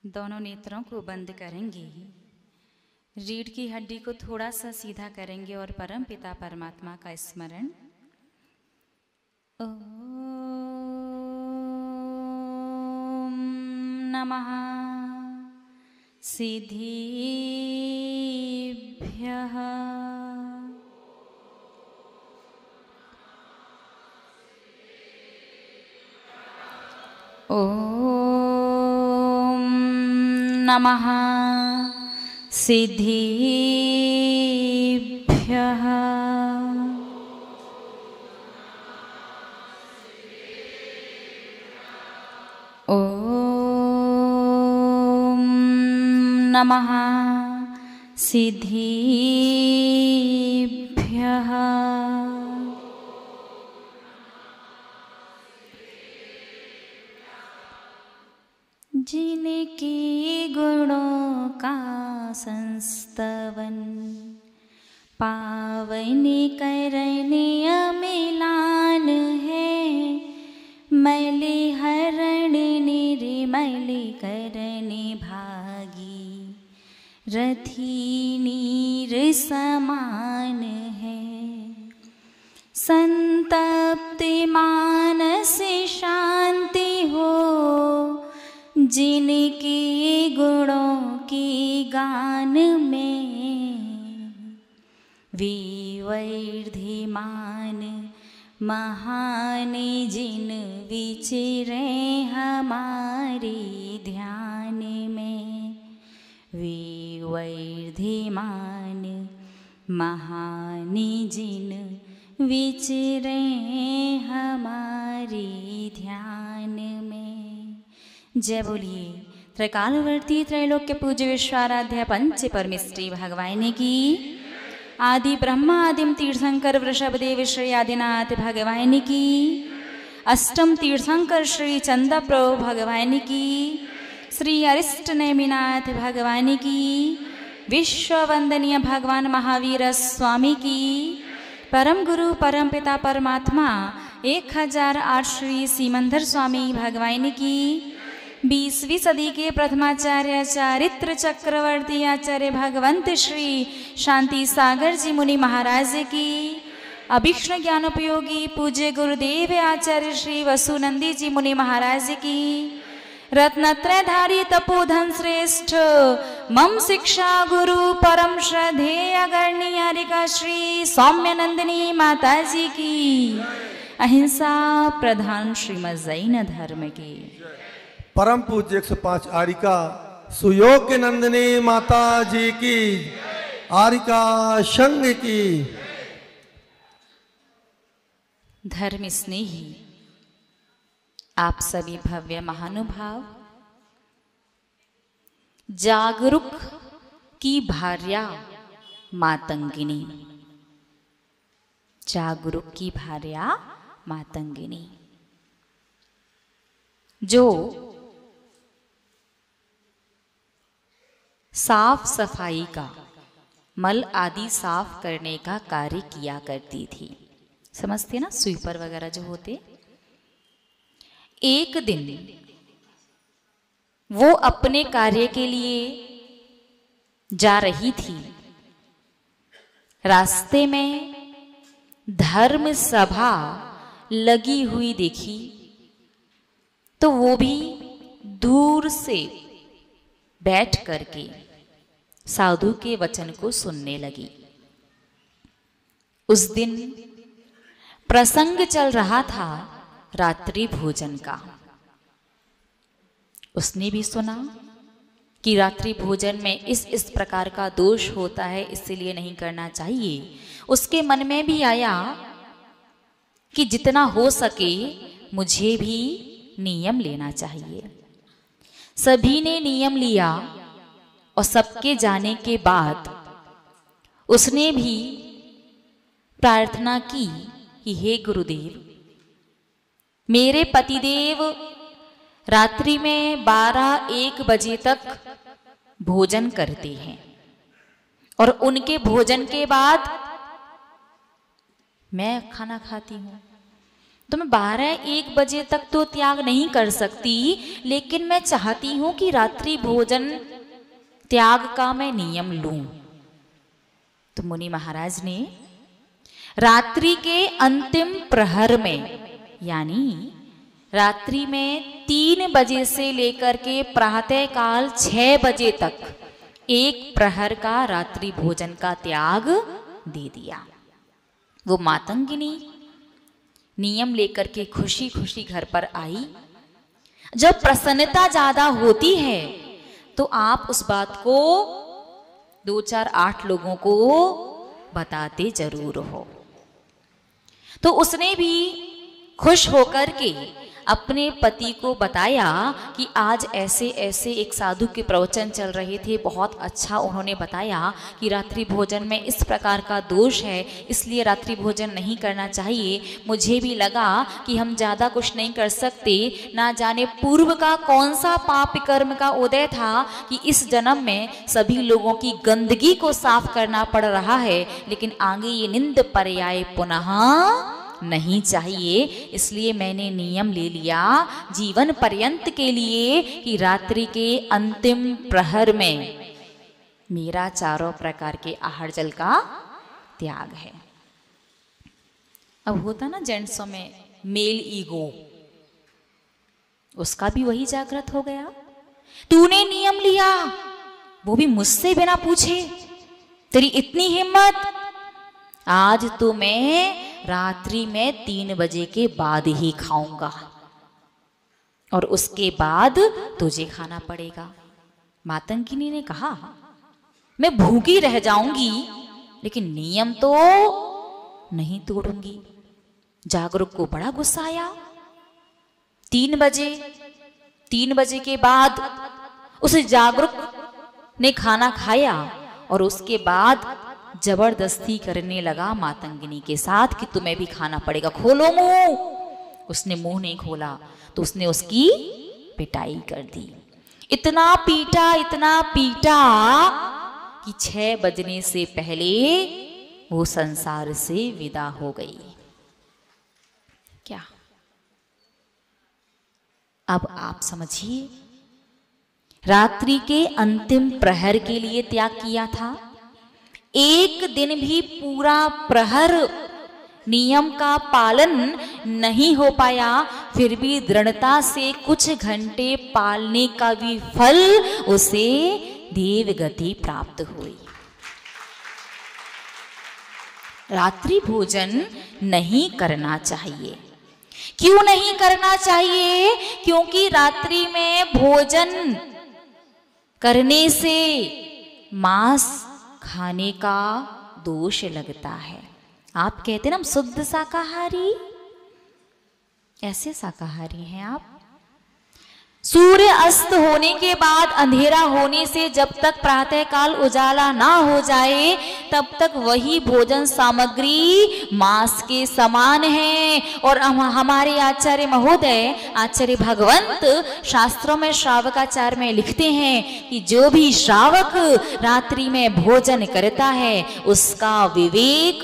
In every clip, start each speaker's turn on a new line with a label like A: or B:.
A: दोनों नेत्रों को बंद करेंगे, रीढ़ की हड्डी को थोड़ा सा सीधा करेंगे और परम पिता परमात्मा का स्मरण। ओम नमः सिद्धिभ्यः। ओम नमः सिद्धिभ्यः। ओम नमः सिद्धिभ्यः। जिनके गुणों का संस्तवन पावन करने अमिलान है, मैली हरण निर्मल करने भागी, रथी नीर समान है। संतप्त मानस शांति हो, जिनके गुणों की गान में विवर्धिमान महान जिन विचरे हमारे ध्यान में। विवर्धिमान महान जिन विचरे हमारे ध्यान में। जय बोलिए त्रैकालवर्ती त्रैलोक्य पूज्य विश्वाराध्य पंच परमेष्ठी भगवान की। आदि ब्रह्मा आदिम तीर्थंकर वृषभदेव श्री आदिनाथ भगवान की। अष्टम तीर्थंकर श्री चंदा प्रभु भगवान की। श्री अरिष्ट नेमिनाथ भगवान की। विश्व वंदनीय भगवान महावीर स्वामी की। परम गुरु परम पिता परमात्मा 1008 श्री सीमंदर स्वामी भगवान की। 20वीं सदी के प्रथमाचार्य चारित्र चक्रवर्ती आचार्य भगवंत श्री शांति सागर जी मुनि महाराज की। अभीक्ष्ण ज्ञानोपयोगी पूज्य गुरुदेव आचार्य श्री वसुनंदी जी मुनि महाराज की। रत्नत्रयधारी तपोधन श्रेष्ठ मम शिक्षा गुरु परम श्रद्धेय गणियारिका श्री सौम्यनंदिनी माता जी की। अहिंसा प्रधान श्रीमद जैन धर्म की।
B: परम पूज्य 105 आरिका सुयोग्य नंदिनी माता जी की। आरिका संघ की।
A: धर्म स्नेही आप सभी भव्य महानुभाव, जागरूक की भार्या मातंगिनी। जागरूक की भार्या मातंगिनी जो साफ सफाई का, मल आदि साफ करने का कार्य किया करती थी। समझते ना, स्वीपर वगैरह जो होते। एक दिन वो अपने कार्य के लिए जा रही थी। रास्ते में धर्म सभा लगी हुई देखी तो वो भी दूर से बैठ करके साधु के वचन को सुनने लगी। उस दिन प्रसंग चल रहा था रात्रि भोजन का। उसने भी सुना कि रात्रि भोजन में इस प्रकार का दोष होता है, इसलिए नहीं करना चाहिए। उसके मन में भी आया कि जितना हो सके मुझे भी नियम लेना चाहिए। सभी ने नियम लिया और सबके जाने के बाद उसने भी प्रार्थना की कि हे गुरुदेव, मेरे पतिदेव रात्रि में 12-1 बजे तक भोजन करते हैं और उनके भोजन के बाद मैं खाना खाती हूँ। तो मैं 12-1 बजे तक तो त्याग नहीं कर सकती, लेकिन मैं चाहती हूं कि रात्रि भोजन त्याग का मैं नियम लूं। तो मुनि महाराज ने रात्रि के अंतिम प्रहर में, यानी रात्रि में 3 बजे से लेकर के प्रातःकाल 6 बजे तक 1 प्रहर का रात्रि भोजन का त्याग दे दिया। वो मातंगिनी नियम लेकर के खुशी खुशी घर पर आई। जब प्रसन्नता ज्यादा होती है तो आप उस बात को 2-4-8 लोगों को बताते जरूर हो। तो उसने भी खुश होकर के अपने पति को बताया कि आज ऐसे ऐसे एक साधु के प्रवचन चल रहे थे, बहुत अच्छा उन्होंने बताया कि रात्रि भोजन में इस प्रकार का दोष है, इसलिए रात्रि भोजन नहीं करना चाहिए। मुझे भी लगा कि हम ज़्यादा कुछ नहीं कर सकते, ना जाने पूर्व का कौन सा पाप कर्म का उदय था कि इस जन्म में सभी लोगों की गंदगी को साफ करना पड़ रहा है, लेकिन आगे ये निंद पर्याय पुनः नहीं चाहिए। इसलिए मैंने नियम ले लिया जीवन पर्यंत के लिए कि रात्रि के अंतिम प्रहर में मेरा 4 प्रकार के आहार जल का त्याग है। अब होता ना जेंट्सों में मेल ईगो, उसका भी वही जागृत हो गया। तूने नियम लिया, वो भी मुझसे बिना पूछे, तेरी इतनी हिम्मत, आज तो मैं रात्रि में 3 बजे के बाद ही खाऊंगा और उसके बाद तुझे खाना पड़ेगा। मातंगिनी ने कहा मैं भूखी रह जाऊंगी लेकिन नियम तो नहीं तोड़ूंगी। जागरूक को बड़ा गुस्सा आया। 3 बजे के बाद उस जागरूक ने खाना खाया और उसके बाद जबरदस्ती करने लगा मातंगिनी के साथ कि तुम्हें भी खाना पड़ेगा, खोलो मुंह। उसने मुंह नहीं खोला तो उसने उसकी पिटाई कर दी। इतना पीटा कि 6 बजने से पहले वो संसार से विदा हो गई। क्या अब आप समझिए, रात्रि के अंतिम प्रहर के लिए त्याग किया था। एक दिन भी पूरा प्रहर नियम का पालन नहीं हो पाया, फिर भी दृढ़ता से कुछ घंटे पालने का भी फल उसे देव गति प्राप्त हुई। रात्रि भोजन नहीं करना चाहिए। क्यों नहीं करना चाहिए? क्योंकि रात्रि में भोजन करने से मांस खाने का दोष लगता है। आप कहते हैं ना हम शुद्ध शाकाहारी, ऐसे शाकाहारी हैं आप। सूर्य अस्त होने के बाद अंधेरा होने से जब तक प्रातःकाल उजाला ना हो जाए तब तक वही भोजन सामग्री मांस के समान है। और हमारे आचार्य महोदय, आचार्य भगवंत शास्त्रों में श्रावकाचार में लिखते हैं कि जो भी श्रावक रात्रि में भोजन करता है उसका विवेक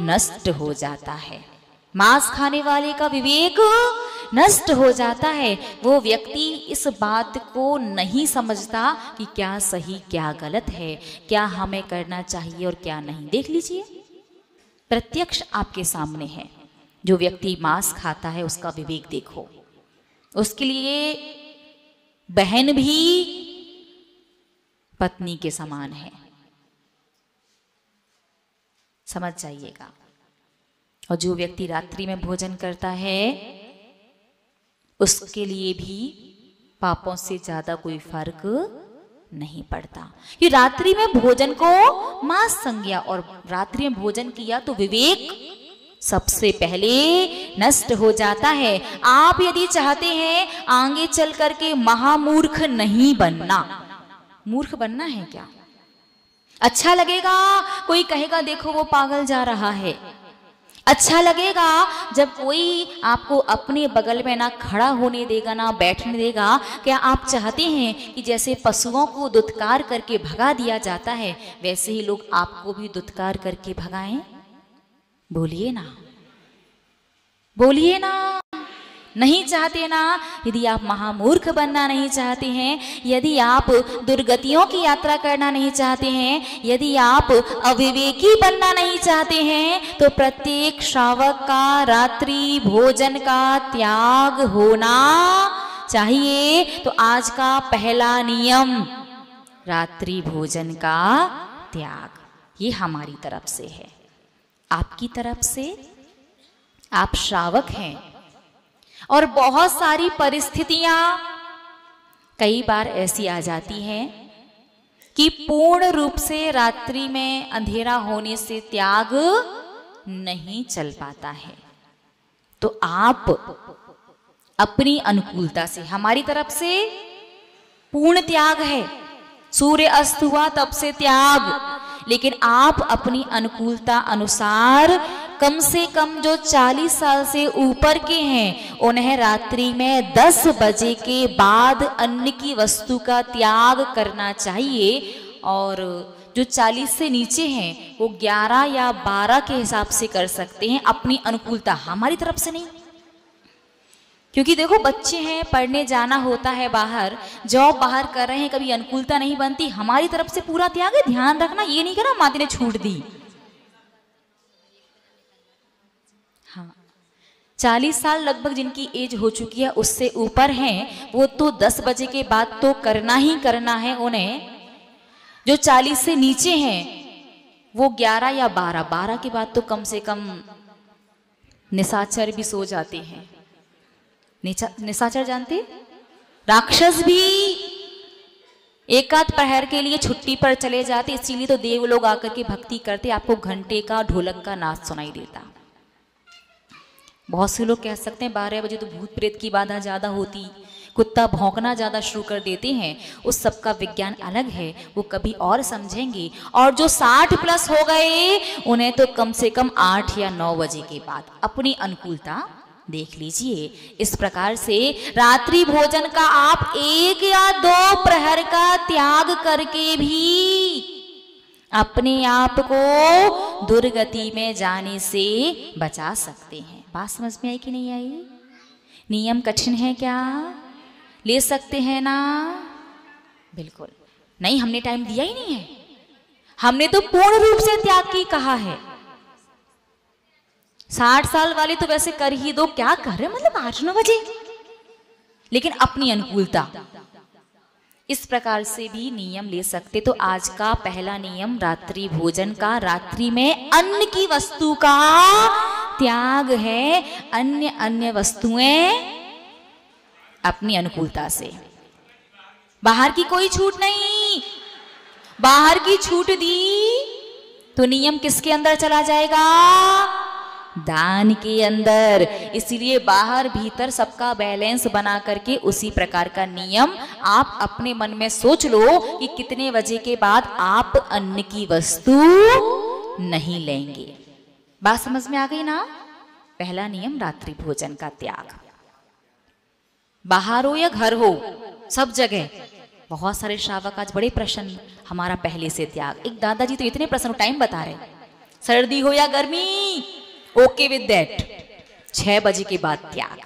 A: नष्ट हो जाता है। मांस खाने वाले का विवेक नष्ट हो जाता है। वो व्यक्ति इस बात को नहीं समझता कि क्या सही क्या गलत है, क्या हमें करना चाहिए और क्या नहीं। देख लीजिए, प्रत्यक्ष आपके सामने है। जो व्यक्ति मांस खाता है उसका विवेक देखो। उसके लिए बहन भी पत्नी के समान है, समझ जाइएगा। और जो व्यक्ति रात्रि में भोजन करता है उसके लिए भी पापों से ज्यादा कोई फर्क नहीं पड़ता। कि रात्रि में भोजन को मांस संज्ञा, और रात्रि में भोजन किया तो विवेक सबसे पहले नष्ट हो जाता है। आप यदि चाहते हैं आगे चल करके महामूर्ख नहीं बनना, मूर्ख बनना है क्या? अच्छा लगेगा कोई कहेगा देखो वो पागल जा रहा है, अच्छा लगेगा जब कोई आपको अपने बगल में ना खड़ा होने देगा ना बैठने देगा। क्या आप चाहते हैं कि जैसे पशुओं को दुत्कार करके भगा दिया जाता है वैसे ही लोग आपको भी दुत्कार करके भगाएं? बोलिए ना। बोलिए ना, नहीं चाहते ना? यदि आप महामूर्ख बनना नहीं चाहते हैं, यदि आप दुर्गतियों की यात्रा करना नहीं चाहते हैं, यदि आप अविवेकी बनना नहीं चाहते हैं, तो प्रत्येक श्रावक का रात्रि भोजन का त्याग होना चाहिए। तो आज का पहला नियम रात्रि भोजन का त्याग, ये हमारी तरफ से है। आपकी तरफ से, आप श्रावक हैं और बहुत सारी परिस्थितियां कई बार ऐसी आ जाती हैं कि पूर्ण रूप से रात्रि में अंधेरा होने से त्याग नहीं चल पाता है। तो आप अपनी अनुकूलता से, हमारी तरफ से पूर्ण त्याग है, सूर्य अस्त हुआ तब से त्याग, लेकिन आप अपनी अनुकूलता अनुसार कम से कम जो 40 साल से ऊपर के हैं उन्हें रात्रि में 10 बजे के बाद अन्न की वस्तु का त्याग करना चाहिए, और जो 40 से नीचे हैं वो 11 या 12 के हिसाब से कर सकते हैं, अपनी अनुकूलता, हमारी तरफ से नहीं। क्योंकि देखो बच्चे हैं, पढ़ने जाना होता है बाहर, जॉब बाहर कर रहे हैं, कभी अनुकूलता नहीं बनती, हमारी तरफ से पूरा त्याग है। ध्यान रखना, ये नहीं करा माता ने छूट दी। हाँ, 40 साल लगभग जिनकी एज हो चुकी है, उससे ऊपर हैं, वो तो 10 बजे के बाद तो करना ही करना है उन्हें। जो 40 से नीचे हैं वो 11 या 12 के बाद तो कम से कम निशाचर भी सो जाते हैं। निशाचर जानते? राक्षस भी एकाध प्रहर के लिए छुट्टी पर चले जाते, इसीलिए तो देव लोग आकर के भक्ति करते, आपको घंटे का ढोलक का नाच सुनाई देता। बहुत से लोग कह सकते हैं 12 बजे तो भूत प्रेत की बाधा ज्यादा होती, कुत्ता भौंकना ज्यादा शुरू कर देते हैं, उस सब का विज्ञान अलग है, वो कभी और समझेंगे। और जो 60 प्लस हो गए उन्हें तो कम से कम 8 या 9 बजे के बाद अपनी अनुकूलता देख लीजिए। इस प्रकार से रात्रि भोजन का आप 1 या 2 प्रहर का त्याग करके भी अपने आप को दुर्गति में जाने से बचा सकते हैं। बात समझ में आई कि नहीं आई? नियम कठिन है क्या? ले सकते हैं ना? बिल्कुल नहीं, हमने टाइम दिया ही नहीं है, हमने तो पूर्ण रूप से त्याग की कहा है। 60 साल वाले तो वैसे कर ही दो, क्या कर रहे मतलब 8-9 बजे, लेकिन अपनी अनुकूलता, इस प्रकार से भी नियम ले सकते। तो आज का पहला नियम रात्रि भोजन का, रात्रि में अन्न की वस्तु का त्याग है, अन्य वस्तुएं अपनी अनुकूलता से। बाहर की कोई छूट नहीं, बाहर की छूट दी तो नियम किसके अंदर चला जाएगा? दान के अंदर। इसीलिए बाहर भीतर सबका बैलेंस बना करके उसी प्रकार का नियम आप अपने मन में सोच लो कि कितने बजे के बाद आप अन्न की वस्तु नहीं लेंगे। बात समझ में आ गई ना? पहला नियम रात्रि भोजन का त्याग। बाहर हो या घर हो, सब जगह बहुत सारे श्रावक आज बड़े प्रसन्न, हमारा पहले से त्याग। एक दादाजी तो इतने प्रसन्न, टाइम बता रहे, सर्दी हो या गर्मी, ओके विद दैट, 6 बजे के बाद त्याग।